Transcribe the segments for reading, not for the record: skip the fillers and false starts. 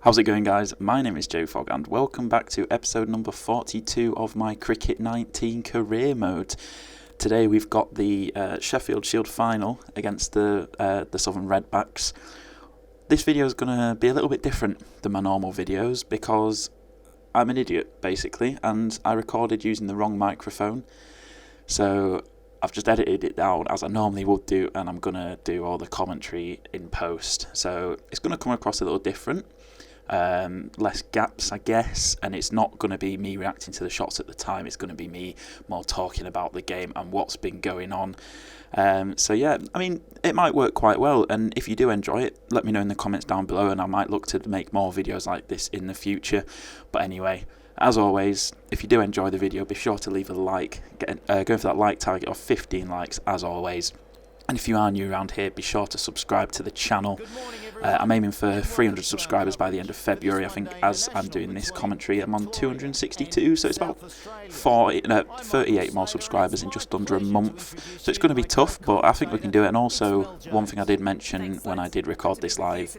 How's it going, guys? My name is Jakefog and welcome back to episode number 42 of my Cricket 19 career mode. Today we've got the Sheffield Shield final against the Southern Redbacks. This video is going to be a little bit different than my normal videos because I'm an idiot basically, and I recorded using the wrong microphone. So I've just edited it down as I normally would do, and I'm going to do all the commentary in post. So it's going to come across a little different. Less gaps, I guess, and it's not going to be me reacting to the shots at the time. It's going to be me more talking about the game and what's been going on. So yeah, I mean, it might work quite well, and if you do enjoy it, let me know in the comments down below, and I might look to make more videos like this in the future. But anyway, as always, if you do enjoy the video, be sure to leave a like, going for that like target of 15 likes as always. And if you are new around here, be sure to subscribe to the channel. I'm aiming for 300 subscribers by the end of February. I think as I'm doing this commentary, I'm on 262, so it's about 38 more subscribers in just under a month. So it's going to be tough, but I think we can do it. And also, one thing I did mention when I did record this live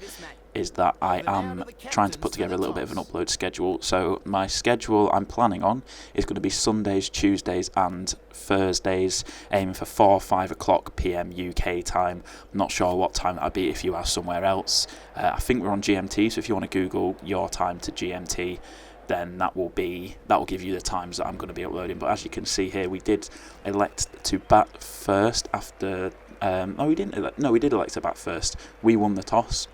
is that I am trying to put together a little bit of an upload schedule. So my schedule I'm planning on is going to be Sundays, Tuesdays and Thursdays, aiming for 4-5 o'clock PM UK time. I'm not sure what time that'll be if you are somewhere else. I think we're on GMT, so if you want to Google your time to GMT, then that will give you the times that I'm going to be uploading. But as you can see here, we did elect to bat first after we did elect to bat first. We won the toss,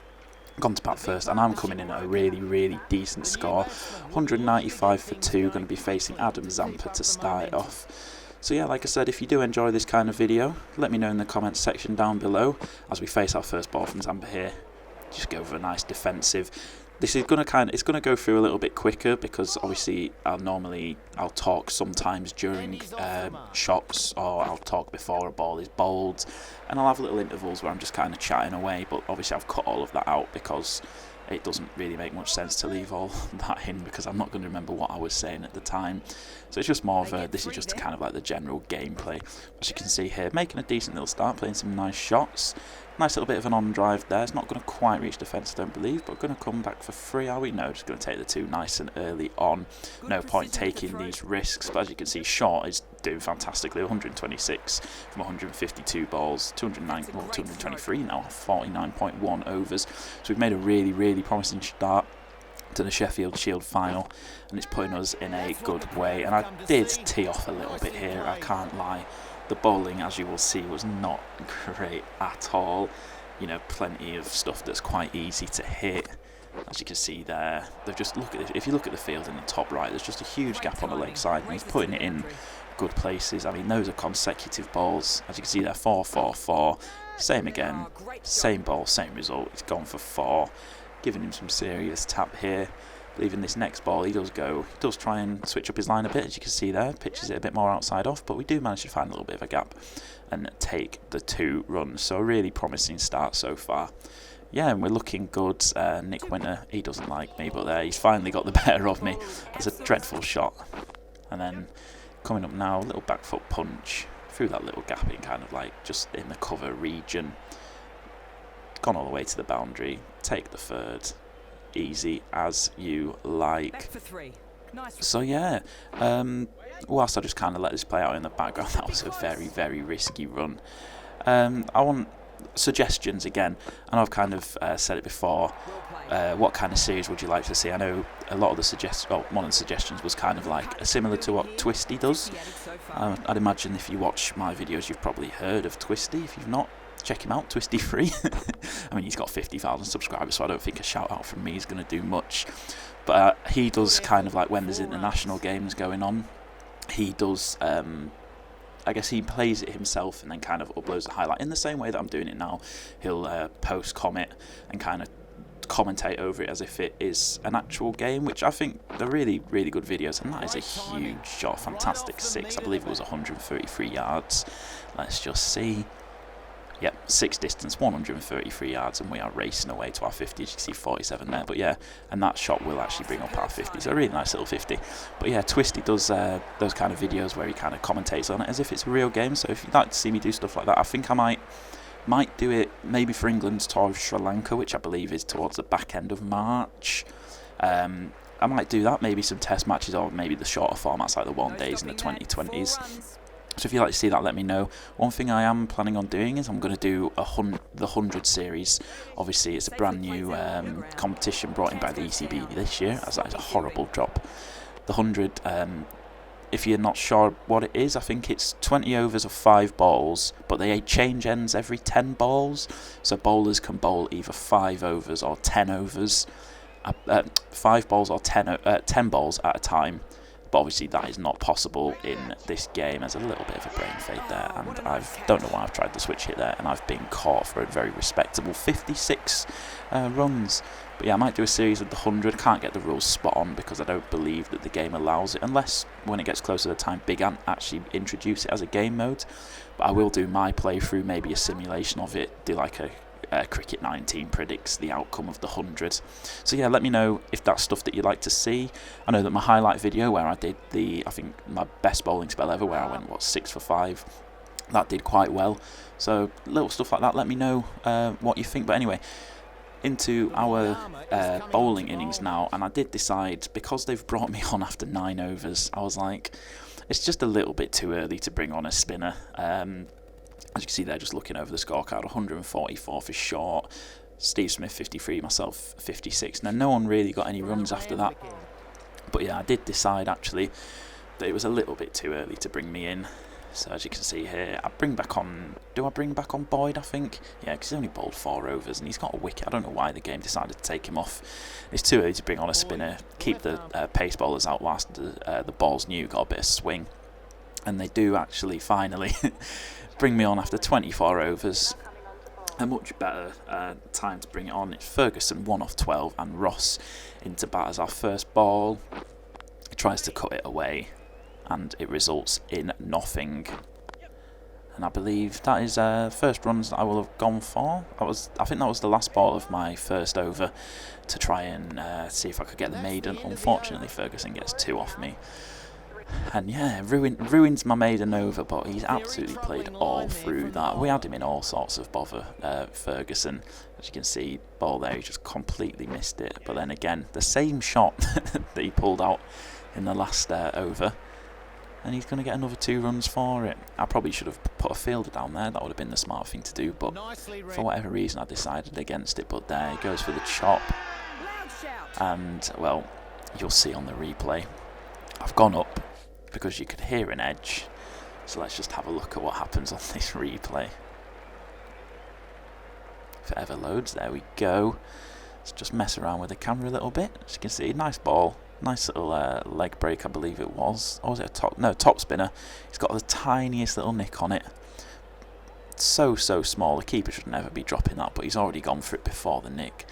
gone to bat first, and I'm coming in at a really decent score, 195 for 2, going to be facing Adam Zampa to start it off. So yeah, like I said, if you do enjoy this kind of video, let me know in the comments section down below as we face our first ball from Zampa here. Just go for a nice defensive. This is going to go through a little bit quicker because obviously I'll talk sometimes during shots, or I'll talk before a ball is bowled, and I'll have little intervals where I'm just kind of chatting away, but obviously I've cut all of that out because it doesn't really make much sense to leave all that in because I'm not going to remember what I was saying at the time. So it's just more of this is just kind of like the general gameplay. As you can see here, making a decent little start, playing some nice shots. Nice little bit of an on-drive there. It's not going to quite reach defence, I don't believe, but going to come back for 3, are we? No, just going to take the 2 nice and early on. No point taking these risks, but as you can see, Short is doing fantastically. 126 from 152 balls, 223 now, 49.1 overs. So we've made a really promising start to the Sheffield Shield final, and it's putting us in a good way. And I did tee off a little bit here, I can't lie. The bowling, as you will see, was not great at all. You know, plenty of stuff that's quite easy to hit. As you can see there, they've just, look at it. If you look at the field in the top right, there's just a huge gap on the leg side, and he's putting it in good places. I mean, those are consecutive balls. As you can see there, 4-4-4. Same again, same ball, same result. He's gone for 4, giving him some serious tap here. Leaving this next ball, he does try and switch up his line a bit, as you can see there, pitches it a bit more outside off, but we do manage to find a little bit of a gap and take the 2 runs. So a really promising start so far. Yeah, and we're looking good. Nick Winter, he doesn't like me, but he's finally got the better of me. It's a dreadful shot. And then coming up now, a little back foot punch through that little gap in kind of like just in the cover region. Gone all the way to the boundary, take the 3rd. Easy as you like. So yeah, whilst I just kind of let this play out in the background, that was a very risky run. I want suggestions again. I know I've kind of said it before. What kind of series would you like to see? I know a lot of the one of the suggestions was kind of like similar to what Twisty does. I'd imagine if you watch my videos, you've probably heard of Twisty. If you've not, check him out, Twisty Free. I mean, he's got 50,000 subscribers, so I don't think a shout out from me is going to do much. But he does kind of like when there's international games going on, he does, I guess he plays it himself and then kind of uploads the highlight in the same way that I'm doing it now. He'll post comment and kind of commentate over it as if it is an actual game, which I think they're really good videos. And that is a huge shot, fantastic 6. I believe it was 133 yards. Let's just see. Yep, 6 distance, 133 yards, and we are racing away to our 50. As you can see, 47 there. But yeah, and that shot will actually bring up our 50. So a really nice little 50. But yeah, Twisty does those kind of videos where he kind of commentates on it as if it's a real game. So if you'd like to see me do stuff like that, I think I might Might do it maybe for England's tour of Sri Lanka, which I believe is towards the back end of March. I might do that, maybe some test matches, or maybe the shorter formats like the one days and the 2020s. So if you'd like to see that, let me know. One thing I am planning on doing is I'm going to do the 100 series. Obviously, it's a brand new competition brought in by the ECB this year, as that is a horrible job. The 100, if you're not sure what it is, I think it's 20 overs of 5 balls, but they change ends every 10 balls. So bowlers can bowl either 5 overs or 10 overs. 5 balls or 10 balls at a time. But obviously that is not possible in this game. There's a little bit of a brain fade there, and I don't know why I've tried to switch hit there, and I've been caught for a very respectable 56 runs. But yeah, I might do a series of the 100. Can't get the rules spot on because I don't believe that the game allows it, unless when it gets closer to the time Big Ant actually introduce it as a game mode. But I will do my playthrough, maybe a simulation of it, do like a Cricket 19 predicts the outcome of the 100. So yeah, let me know if that's stuff that you'd like to see. I know that my highlight video where I did I think my best bowling spell ever, where I went 6 for 5, that did quite well. So little stuff like that, let me know what you think. But anyway, into our bowling innings now, and I did decide, because they've brought me on after 9 overs, I was like, it's just a little bit too early to bring on a spinner. As you can see there, just looking over the scorecard, 144 for short, Steve Smith 53, myself 56. Now, no one really got any runs after that. But yeah, I did decide actually that it was a little bit too early to bring me in. So as you can see here, I bring back on... Do I bring back on Boyd, I think? Yeah, because he's only bowled 4 overs and he's got a wicket. I don't know why the game decided to take him off. It's too early to bring on a spinner. Keep the pace bowlers out whilst the ball's new, got a bit of swing. And they do actually finally... bring me on after 24 overs. A much better time to bring it on. It's Ferguson 1 off 12 and Ross into bat as our first ball. He tries to cut it away and it results in nothing. And I believe that is first runs that I will have gone for. I think that was the last ball of my first over to try and see if I could get the maiden. Unfortunately, Ferguson gets 2 off me. And yeah, ruins my maiden over, but he's absolutely played all through that. We had him in all sorts of bother, Ferguson. As you can see, ball there, he just completely missed it. But then again, the same shot that he pulled out in the last over, and he's going to get another 2 runs for it. I probably should have put a fielder down there. That would have been the smart thing to do, but for whatever reason I decided against it. But there he goes for the chop. And, well, you'll see on the replay, I've gone up because you could hear an edge. So let's just have a look at what happens on this replay. If it ever loads, there we go. Let's just mess around with the camera a little bit. As you can see, nice ball. Nice little leg break, I believe it was. Or was it a top? No, top spinner. It's got the tiniest little nick on it. So small. The keeper should never be dropping that, but he's already gone for it before the nick.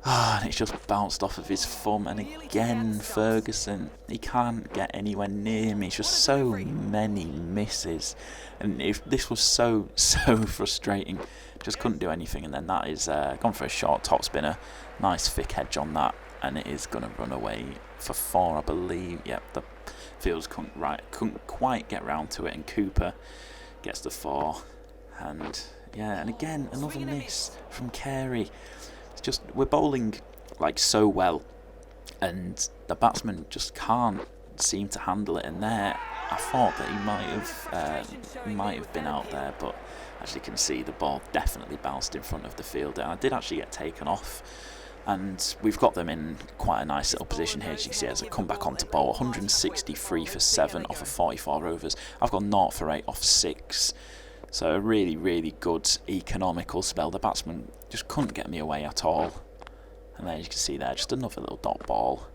And it's just bounced off of his thumb. And again, Ferguson, he can't get anywhere near me. It's just so many misses. And if this was so frustrating, just couldn't do anything. And then that is gone for a short top spinner. Nice thick edge on that. And it is going to run away for 4, I believe. Yep, the fields couldn't quite get round to it. And Cooper gets the 4. And yeah, and again, another miss from Carey. It's just, we're bowling like so well, and the batsman just can't seem to handle it. And there, I thought that he might have been out there, but as you can see, the ball definitely bounced in front of the fielder. And I did actually get taken off, and we've got them in quite a nice little position here. As you can see, as I come back onto bowl, 163 for 7 off of 44 overs. I've got 0 for 8 off 6. So a really good economical spell. The batsman just couldn't get me away at all. And there you can see there, just another little dot ball.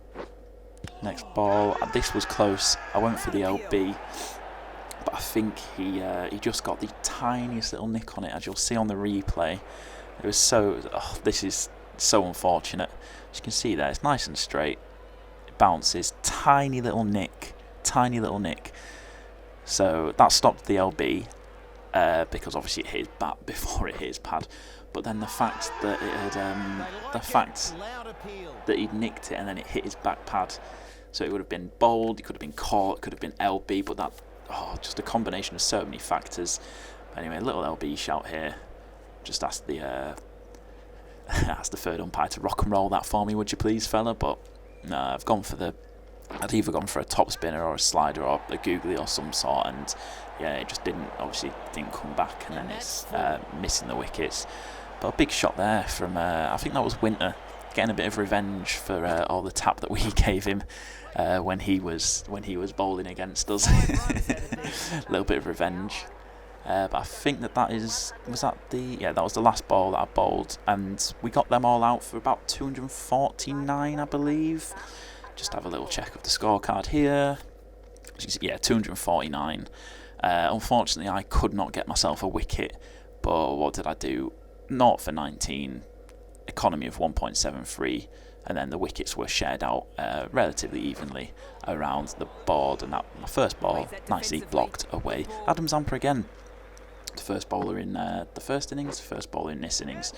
Next ball, this was close. I went for the LB, but I think he just got the tiniest little nick on it, as you'll see on the replay. It was this is so unfortunate. As you can see there, it's nice and straight. It bounces, tiny little nick. So that stopped the LB. Because obviously it hit his bat before it hit his pad, but then the fact that he'd nicked it and then it hit his back pad, so it would have been bowled, it could have been caught, it could have been LB, but that just a combination of so many factors. But anyway, a little LB shout here. just asked the asked the third umpire to rock and roll that for me, would you please, fella? But no, I'd either gone for a top spinner or a slider or a googly or some sort, and yeah, it just didn't come back, and then it's missing the wickets. But a big shot there from I think that was Winter, getting a bit of revenge for all the tap that we gave him when he was bowling against us. A little bit of revenge. But I think that that was the last ball that I bowled, and we got them all out for about 249, I believe. Just have a little check of the scorecard here. Yeah, 249. Unfortunately, I could not get myself a wicket, but what did I do? 0 for 19, economy of 1.73, and then the wickets were shared out relatively evenly around the board, and that my first ball nicely blocked away. Adam Zampa again, the first bowler in the first innings, first bowler in this innings.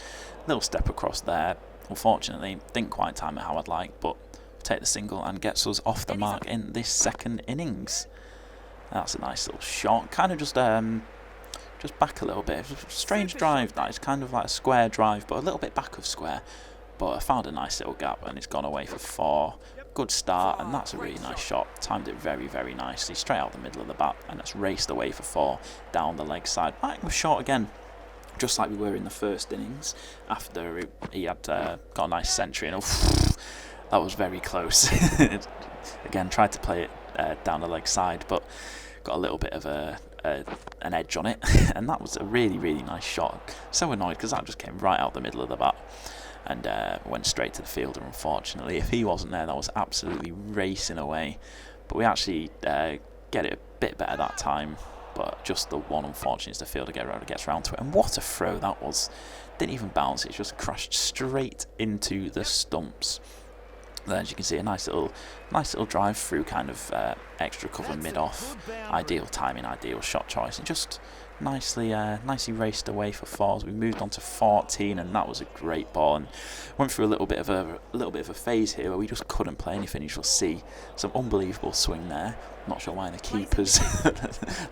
Little step across there. Unfortunately, didn't quite time it how I'd like, but take the single and gets us off the mark in this second innings. That's a nice little shot, kind of just back a little bit. Strange drive that. It's kind of like a square drive, but a little bit back of square. But I found a nice little gap, and it's gone away for 4. Good start, and that's a really nice shot. Timed it very, very nicely, straight out the middle of the bat, and it's raced away for 4 down the leg side. Right, we're short again, just like we were in the first innings. After he had got a nice century, and that was very close. Again, tried to play it down the leg side, but got a little bit of an edge on it, and that was a really, really nice shot. So annoyed because that just came right out the middle of the bat and went straight to the fielder, unfortunately. If he wasn't there, that was absolutely racing away. But we actually get it a bit better that time, but just the one, unfortunately, is the fielder gets round to it. And what a throw that was. Didn't even bounce, it just crashed straight into the stumps. Then, as you can see, a nice little drive through, kind of extra cover mid-off. Ideal timing, ideal shot choice, and just nicely raced away for 4s. We moved on to 14, and that was a great ball. And went through a little bit of a phase here where we just couldn't play anything. You shall see some unbelievable swing there. Not sure why the keepers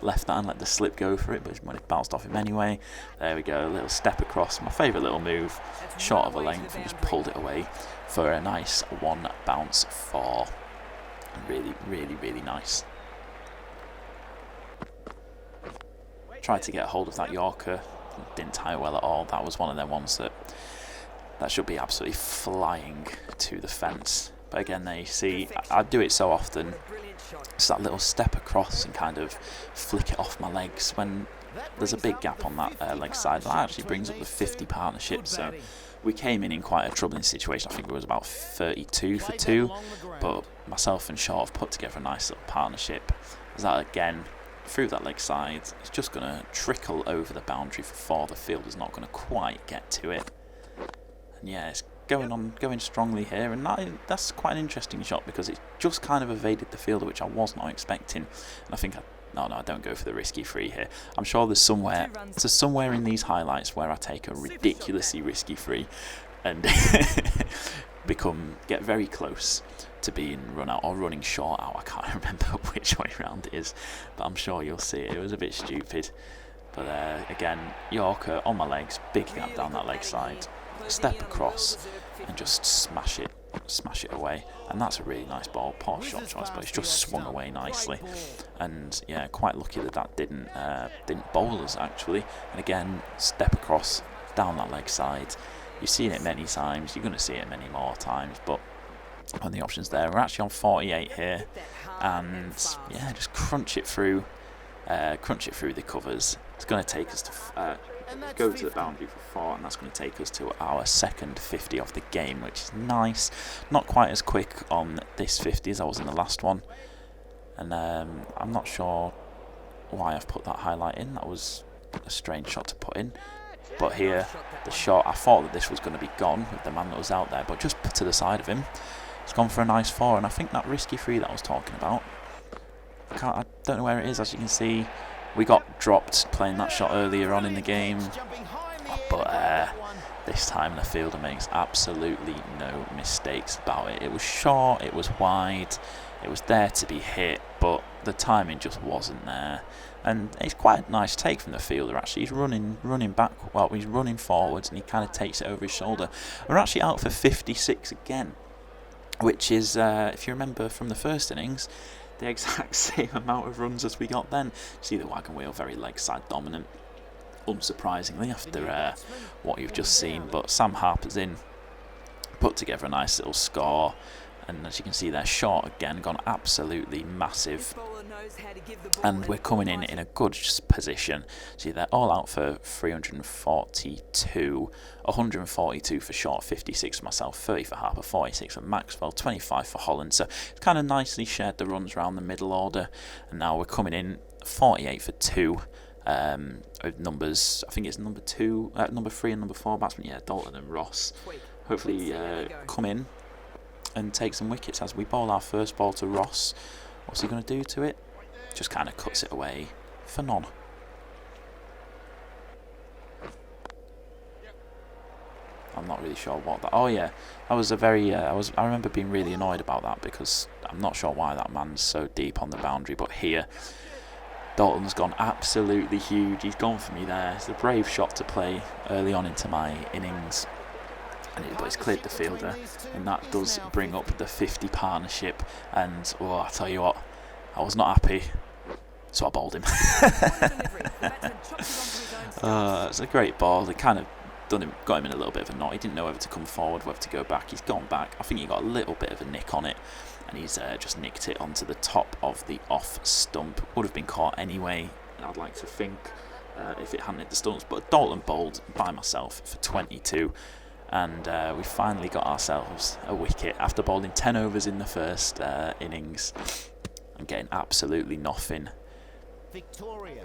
left that and let the slip go for it, but it might have bounced off him anyway. There we go, a little step across. My favourite little move, short of a length, and just pulled it away for a nice 1 bounce 4. Really, really, really nice. Tried to get a hold of that Yorker, didn't tie well at all. That was one of them ones that should be absolutely flying to the fence. But again, there you see, I do it so often. It's that little step across and kind of flick it off my legs when there's a big gap on that leg side. That actually brings up the 50 partnership. So we came in quite a troubling situation. I think it was about 32 for 2, but myself and Shaw have put together a nice little partnership. That again, through that leg side, it's just going to trickle over the boundary for 4. The fielder's not going to quite get to it. And yeah, it's going strongly here, and that's quite an interesting shot because it just kind of evaded the fielder, which I was not expecting. And I think I don't go for the risky free here. I'm sure there's somewhere in these highlights where I take a ridiculously risky free and get very close to being run out or running short out. I can't remember which way round it is, but I'm sure you'll see it. It was a bit stupid, but again, Yorker on my legs, big gap down that leg side, step across and just smash it away. And that's a really nice ball. Poor shot choice, but it's just swung away nicely. And yeah, quite lucky that didn't bowl us actually. And again, step across down that leg side. You've seen it many times, you're going to see it many more times, but on the options there, we're actually on 48 here, and yeah, just crunch it through the covers. It's going to take us to go to the boundary for 4, and that's going to take us to our second 50 of the game, which is nice. Not quite as quick on this 50 as I was in the last one, and I'm not sure why I've put that highlight in. That was a strange shot to put in. But here, the shot, I thought that this was going to be gone with the man that was out there, but just put to the side of him. It's gone for a nice 4, and I think that risky free that I was talking about, I don't know where it is. As you can see, we got dropped playing that shot earlier on in the game, but this time the fielder makes absolutely no mistakes about it. It was short, it was wide, It was there to be hit, but the timing just wasn't there. And it's quite a nice take from the fielder, actually. He's running back, well, he's running forwards, and he kind of takes it over his shoulder. We're actually out for 56 again, which is, if you remember from the first innings, the exact same amount of runs as we got then. See the wagon wheel, very leg side dominant, unsurprisingly, after what you've just seen. But Sam Harper's in, put together a nice little score. And as you can see there, short again, gone absolutely massive. And we're coming in a good position. See, they're all out for 342, 142 for short, 56 for myself, 30 for Harper, 46 for Maxwell, 25 for Holland. So it's kind of nicely shared the runs around the middle order. And now we're coming in 48 for 2. With numbers, I think it's number 3 and number 4 batsmen. Yeah, Dalton and Ross. Hopefully come in and take some wickets as we bowl our first ball to Ross. What's he going to do to it? Just kind of cuts it away for none. I'm not really sure what that. Oh yeah, that was a very. I remember being really annoyed about that because I'm not sure why that man's so deep on the boundary. But here, Dalton's gone absolutely huge. He's gone for me there. It's a brave shot to play early on into my innings. But he's cleared the fielder, and that does bring up the 50 partnership. And I tell you what, I was not happy, so I bowled him. It's a great ball. They kind of got him in a little bit of a knot. He didn't know whether to come forward, whether to go back. He's gone back. I think he got a little bit of a nick on it, and he's just nicked it onto the top of the off stump. Would have been caught anyway, I'd like to think, if it hadn't hit the stumps. But Dalton bowled by myself for 22. And we finally got ourselves a wicket after bowling 10 overs in the first innings and getting absolutely nothing.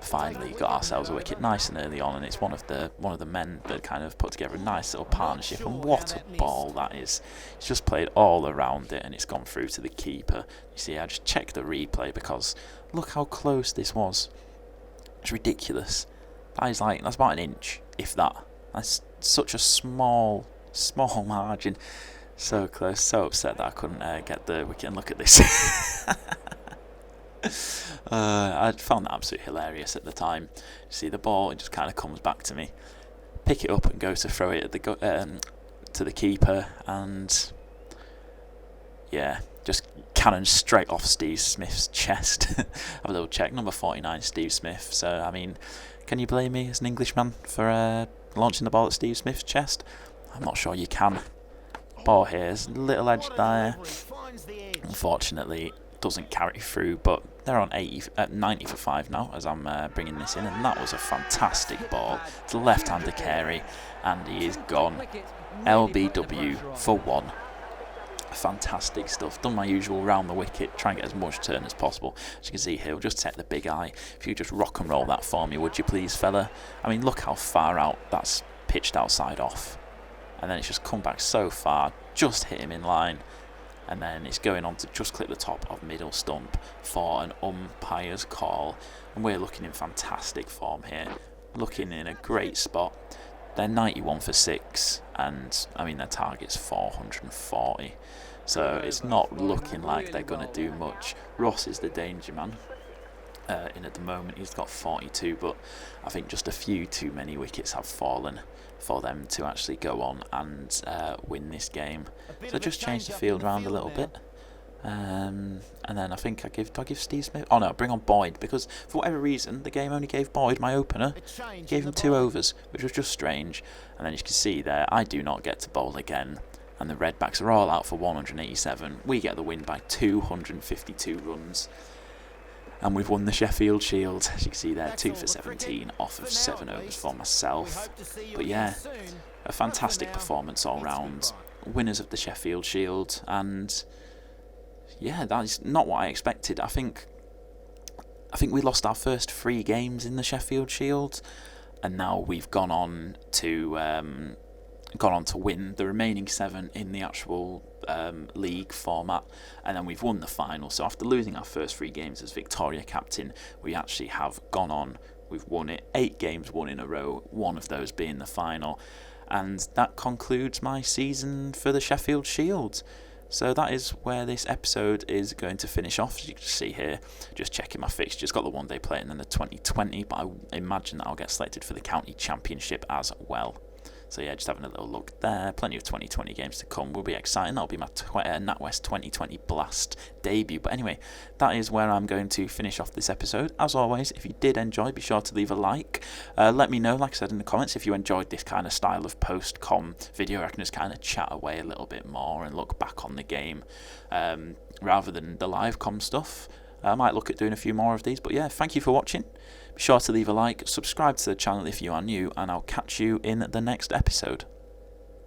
Finally got ourselves a wicket nice and early on, and it's one of the men that kind of put together a nice little partnership. And what a ball that is! It's just played all around it, and it's gone through to the keeper. You see, I just checked the replay because look how close this was. It's ridiculous. That's about an inch, if that. That's such a small margin. So close, so upset that I couldn't get the wicket. And look at this. I found that absolutely hilarious at the time. You see the ball, it just kind of comes back to me. Pick it up and go to throw it at to the keeper, and yeah, just cannon straight off Steve Smith's chest. Have a little check, number 49, Steve Smith. So I mean, can you blame me as an Englishman for launching the ball at Steve Smith's chest? I'm not sure you can. Ball here, there's a little edge there. Unfortunately, doesn't carry through, but they're on 90 for 5 now as I'm bringing this in, and that was a fantastic ball. It's a left-hander carry, and he is gone. LBW for 1. Fantastic stuff. Done my usual round the wicket, try and get as much turn as possible. As you can see here, we'll just take the big eye. If you just rock and roll that for me, would you please, fella? I mean, look how far out that's pitched outside off. And then it's just come back so far, just hit him in line. And then it's going on to just clip the top of middle stump for an umpire's call. And we're looking in fantastic form here. Looking in a great spot. They're 91 for 6, and I mean their target's 440. So it's not looking like they're going to do much. Ross is the danger man. In at the moment, he's got 42, but I think just a few too many wickets have fallen for them to actually go on and win this game. So just change the field around a little bit. And then I think do I give Steve Smith? Oh no, bring on Boyd, because for whatever reason the game only gave Boyd, my opener, gave him 2 overs, which was just strange. And then you can see there, I do not get to bowl again, and the Redbacks are all out for 187. We get the win by 252 runs. And we've won the Sheffield Shield. As you can see there, 2 for 17 off of 7 overs for myself. But yeah, a fantastic performance all round. Winners of the Sheffield Shield, and yeah, that is not what I expected. I think we lost our first 3 games in the Sheffield Shield, and now we've gone on to win the remaining 7 in the actual league format, and then we've won the final. So after losing our first 3 games as Victoria captain, we actually have gone on, we've won it, 8 games won in a row, one of those being the final. And that concludes my season for the Sheffield Shield. So that is where this episode is going to finish off. As you can see here, just checking my fixtures. Got the one-day play and then the 2020, but I imagine that I'll get selected for the county championship as well. So yeah, just having a little look there. Plenty of 2020 games to come. Will be exciting. That'll be my NatWest 2020 Blast debut. But anyway, that is where I'm going to finish off this episode. As always, if you did enjoy, be sure to leave a like. Let me know, like I said in the comments, if you enjoyed this kind of style of post-com video. I can just kind of chat away a little bit more and look back on the game rather than the live com stuff. I might look at doing a few more of these. But yeah, thank you for watching. Be sure to leave a like, subscribe to the channel if you are new, and I'll catch you in the next episode.